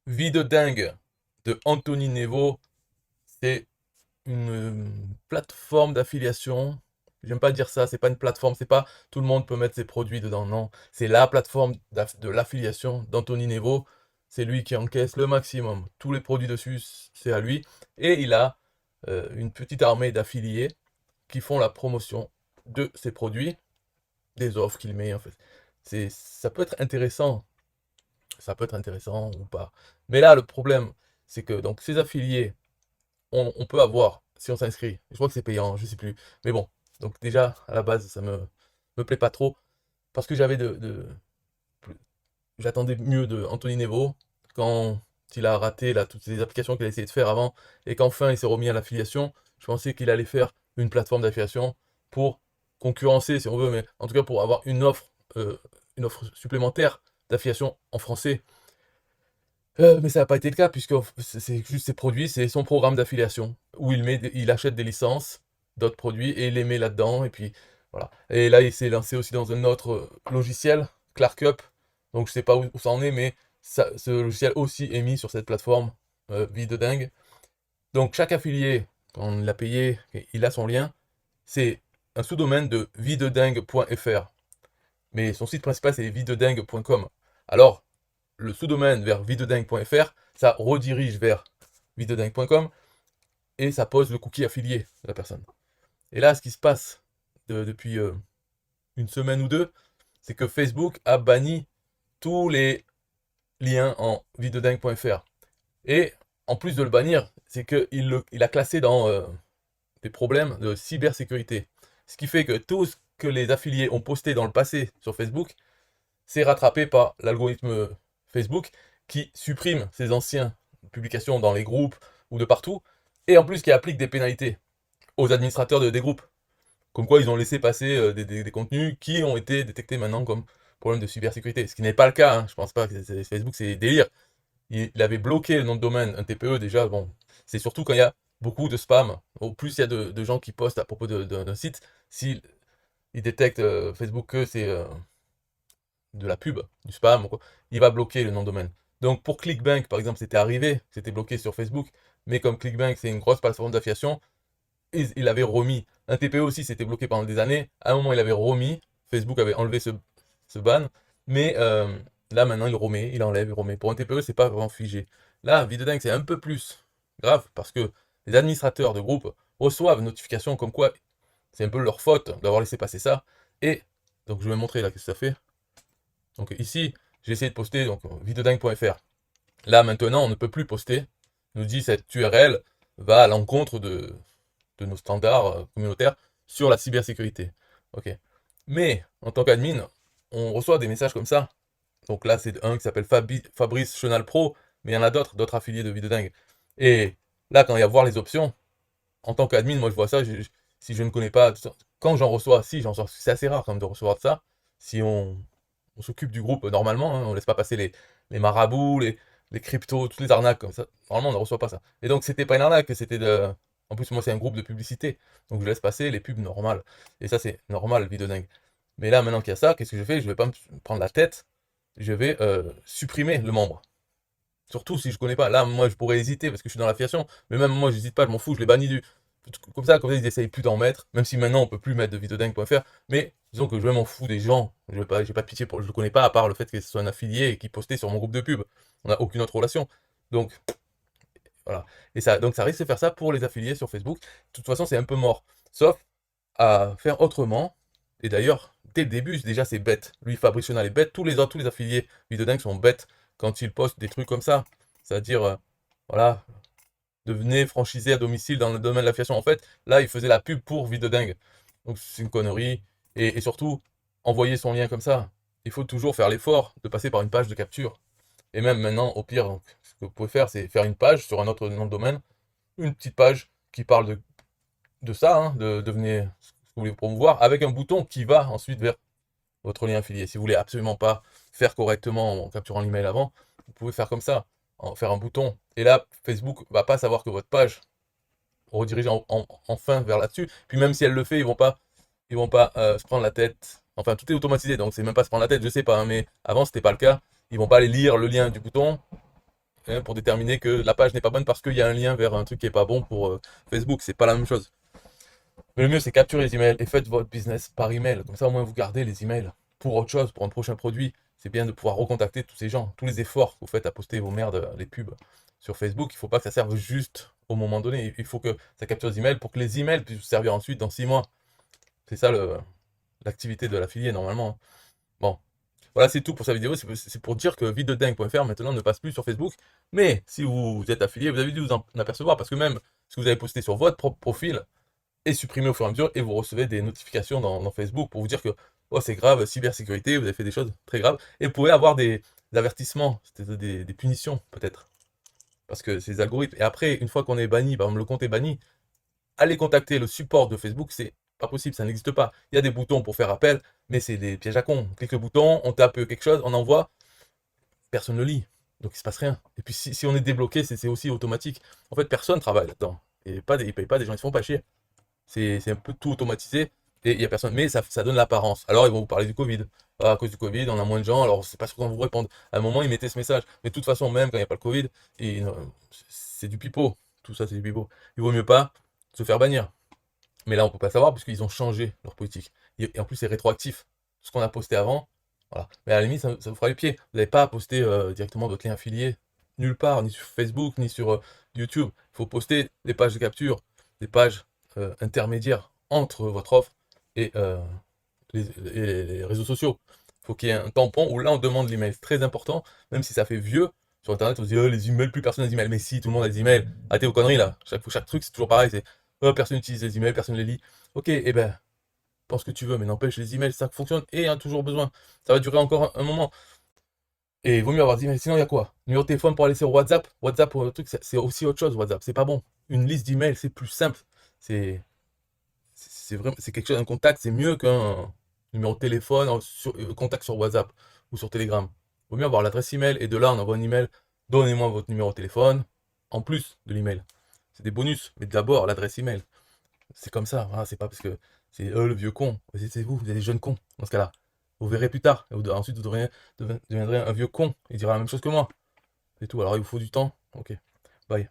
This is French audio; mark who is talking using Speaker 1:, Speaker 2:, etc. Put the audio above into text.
Speaker 1: Vie de dingue de Anthony Nevo, c'est une plateforme d'affiliation. J'aime pas dire ça, c'est pas une plateforme, c'est pas tout le monde peut mettre ses produits dedans, non. C'est la plateforme de l'affiliation d'Anthony Nevo. C'est lui qui encaisse le maximum. Tous les produits dessus, c'est à lui. Et il a une petite armée d'affiliés qui font la promotion de ses produits, des offres qu'il met en fait. Ça peut être intéressant, ça peut être intéressant ou pas. Mais là, le problème, c'est que donc ces affiliés, on peut avoir, si on s'inscrit, je crois que c'est payant, je sais plus. Mais bon, donc déjà, à la base, me plaît pas trop, parce que j'attendais mieux de Anthony Nevo, quand il a raté là, toutes les applications qu'il a essayé de faire avant, et qu'enfin il s'est remis à l'affiliation, je pensais qu'il allait faire une plateforme d'affiliation pour concurrencer, si on veut, mais en tout cas pour avoir une offre supplémentaire d'affiliation en français. Mais ça n'a pas été le cas, puisque c'est juste ses produits, c'est son programme d'affiliation, où il achète des licences d'autres produits et il les met là-dedans, et puis voilà. Et là, il s'est lancé aussi dans un autre logiciel, ClarkUp, donc je sais pas où ça en est, mais ce logiciel aussi est mis sur cette plateforme, vie de dingue. Donc chaque affilié, quand on l'a payé, il a son lien, c'est un sous-domaine de videdingue.fr, mais son site principal c'est videdingue.com. Alors, le sous-domaine vers videodingue.fr, ça redirige vers videodingue.com et ça pose le cookie affilié de la personne. Et là, ce qui se passe depuis une semaine ou deux, c'est que Facebook a banni tous les liens en videodingue.fr. Et en plus de le bannir, c'est qu'il a classé dans des problèmes de cybersécurité. Ce qui fait que tout ce que les affiliés ont posté dans le passé sur Facebook, c'est rattrapé par l'algorithme Facebook qui supprime ces anciennes publications dans les groupes ou de partout, et en plus qui applique des pénalités aux administrateurs des groupes. Comme quoi ils ont laissé passer des contenus qui ont été détectés maintenant comme problème de cybersécurité. Ce qui n'est pas le cas, hein. Je pense pas que Facebook c'est délire. Il avait bloqué le nom de domaine, un TPE déjà, bon, c'est surtout quand il y a beaucoup de spam. Au plus il y a de gens qui postent à propos d'un site, s'il détecte Facebook que c'est de la pub, du spam, ou quoi, il va bloquer le nom de domaine. Donc pour ClickBank, par exemple, c'était arrivé, c'était bloqué sur Facebook, mais comme ClickBank, c'est une grosse plateforme d'affiliation, il avait remis. Un TPE aussi, c'était bloqué pendant des années. À un moment, il avait remis. Facebook avait enlevé ce ban, mais là, maintenant, il remet, il enlève, il remet. Pour un TPE, c'est pas vraiment figé. Là, Videdingue, c'est un peu plus grave, parce que les administrateurs de groupe reçoivent une notification comme quoi c'est un peu leur faute d'avoir laissé passer ça. Et donc, je vais montrer là ce que ça fait. Donc ici, j'ai essayé de poster donc videodingue.fr. Là maintenant, on ne peut plus poster. Il nous dit cette URL va à l'encontre de nos standards communautaires sur la cybersécurité. Ok. Mais en tant qu'admin, on reçoit des messages comme ça. Donc là, c'est un qui s'appelle Fabrice Chenal Pro, mais il y en a d'autres affiliés de Videodingue. Et là, quand il y a voir les options, en tant qu'admin, moi je vois ça, si je ne connais pas, quand j'en reçois, si j'en reçois, c'est assez rare quand même de recevoir de ça, si on s'occupe du groupe normalement, hein, on laisse pas passer les marabouts, les cryptos, toutes les arnaques comme ça. Normalement, on ne reçoit pas ça. Et donc, c'était pas une arnaque, c'était de. En plus, moi, c'est un groupe de publicité. Donc, je laisse passer les pubs normales. Et ça, c'est normal, vidéo dingue. Mais là, maintenant qu'il y a ça, qu'est-ce que je fais? Je vais pas me prendre la tête. Je vais supprimer le membre. Surtout si je connais pas. Là, moi, je pourrais hésiter parce que je suis dans l'affiliation. Mais même moi, j'hésite pas, je m'en fous, je l'ai banni du. Comme ça, ils essayent plus d'en mettre. Même si maintenant, on peut plus mettre de videodingue.fr. Mais disons que je m'en fous des gens. J'ai pas de pitié pour. Je le connais pas, à part le fait que ce soit un affilié et qu'il postait sur mon groupe de pub. On n'a aucune autre relation. Donc, voilà. Donc, ça risque de faire ça pour les affiliés sur Facebook. De toute façon, c'est un peu mort. Sauf à faire autrement. Et d'ailleurs, dès le début, déjà, c'est bête. Lui, Fabrice Chenal est bête. Tous les affiliés videodingue sont bêtes quand ils postent des trucs comme ça. C'est-à-dire, voilà, devenez franchisé à domicile dans le domaine de l'affiliation. En fait, là, il faisait la pub pour Videodingue. Donc, c'est une connerie. Et surtout, envoyer son lien comme ça. Il faut toujours faire l'effort de passer par une page de capture. Et même maintenant, au pire, donc, ce que vous pouvez faire, c'est faire une page sur un autre nom de domaine. Une petite page qui parle de ça, hein, de devenir ce que vous voulez promouvoir, avec un bouton qui va ensuite vers votre lien affilié. Si vous voulez absolument pas faire correctement en capturant l'email avant, vous pouvez faire comme ça, faire un bouton. Et là, Facebook va pas savoir que votre page redirige enfin vers là-dessus. Puis même si elle le fait, ils vont pas se prendre la tête. Enfin, tout est automatisé, donc c'est même pas se prendre la tête, je sais pas, hein, mais avant c'était pas le cas. Ils vont pas aller lire le lien du bouton hein, pour déterminer que la page n'est pas bonne parce qu'il y a un lien vers un truc qui est pas bon pour Facebook. C'est pas la même chose. Mais le mieux, c'est capturer les emails et faites votre business par email. Comme ça, au moins, vous gardez les emails pour autre chose, pour un prochain produit. C'est bien de pouvoir recontacter tous ces gens. Tous les efforts que vous faites à poster vos merdes, les pubs sur Facebook, il ne faut pas que ça serve juste au moment donné. Il faut que ça capture les emails pour que les emails puissent vous servir ensuite dans 6 mois. C'est ça l'activité de l'affilié normalement. Bon, voilà, c'est tout pour cette vidéo. C'est pour dire que vidededingue.fr maintenant ne passe plus sur Facebook. Mais si vous êtes affilié, vous avez dû vous en apercevoir parce que même ce que vous avez posté sur votre propre profil est supprimé au fur et à mesure et vous recevez des notifications dans Facebook pour vous dire que oh, c'est grave, cybersécurité, vous avez fait des choses très graves. Et vous pouvez avoir des avertissements, des punitions peut-être. Parce que ces algorithmes. Et après, une fois qu'on est banni, par exemple le compte est banni, allez contacter le support de Facebook, c'est pas possible, ça n'existe pas. Il y a des boutons pour faire appel, mais c'est des pièges à con. On clique le bouton, on tape quelque chose, on envoie, personne ne le lit. Donc il se passe rien. Et puis si on est débloqué, c'est aussi automatique. En fait, personne travaille là-dedans. Et ils payent pas des gens, ils se font pas chier. C'est un peu tout automatisé et il n'y a personne. Mais ça donne l'apparence. Alors ils vont vous parler du Covid. Ah, à cause du Covid, on a moins de gens, alors c'est pas sûr qu'on vous répondre. À un moment, ils mettaient ce message. Mais de toute façon, même quand il n'y a pas le Covid, c'est du pipeau. Tout ça, c'est du pipeau. Il vaut mieux pas se faire bannir. Mais là, on peut pas savoir puisqu'ils ont changé leur politique. Et en plus, c'est rétroactif. Ce qu'on a posté avant, voilà. Mais à la limite, ça vous fera les pieds. Vous n'avez pas à poster directement votre lien affilié nulle part, ni sur Facebook, ni sur YouTube. Il faut poster des pages de capture, des pages intermédiaires entre votre offre et les réseaux sociaux. Il faut qu'il y ait un tampon où là, on demande l'email. C'est très important, même si ça fait vieux. Sur Internet, on se dit, oh, les emails, plus personne n'a d'emails. Mais si, tout le monde a des emails. Arrêtez vos conneries là. Chaque truc, c'est toujours pareil. C'est oh, personne n'utilise les emails, personne ne les lit. Ok, eh ben, pense ce que tu veux, mais n'empêche, les emails, ça fonctionne et il y a toujours besoin. Ça va durer encore un moment. Et il vaut mieux avoir des emails. Sinon, il y a quoi? Numéro de téléphone pour aller sur WhatsApp. WhatsApp, pour le truc, c'est aussi autre chose, WhatsApp. C'est pas bon. Une liste d'emails, c'est plus simple. C'est vraiment, c'est quelque chose, un contact, c'est mieux qu'un numéro de téléphone, contact sur WhatsApp ou sur Telegram. Il vaut mieux avoir l'adresse email et de là, on envoie un email. Donnez-moi votre numéro de téléphone en plus de l'email. C'est des bonus, mais d'abord l'adresse email. C'est comme ça, voilà, c'est pas parce que c'est le vieux con. C'est vous, vous êtes des jeunes cons dans ce cas-là. Vous verrez plus tard. Et ensuite, vous deviendrez un vieux con. Il dira la même chose que moi. C'est tout. Alors, il vous faut du temps. Ok. Bye.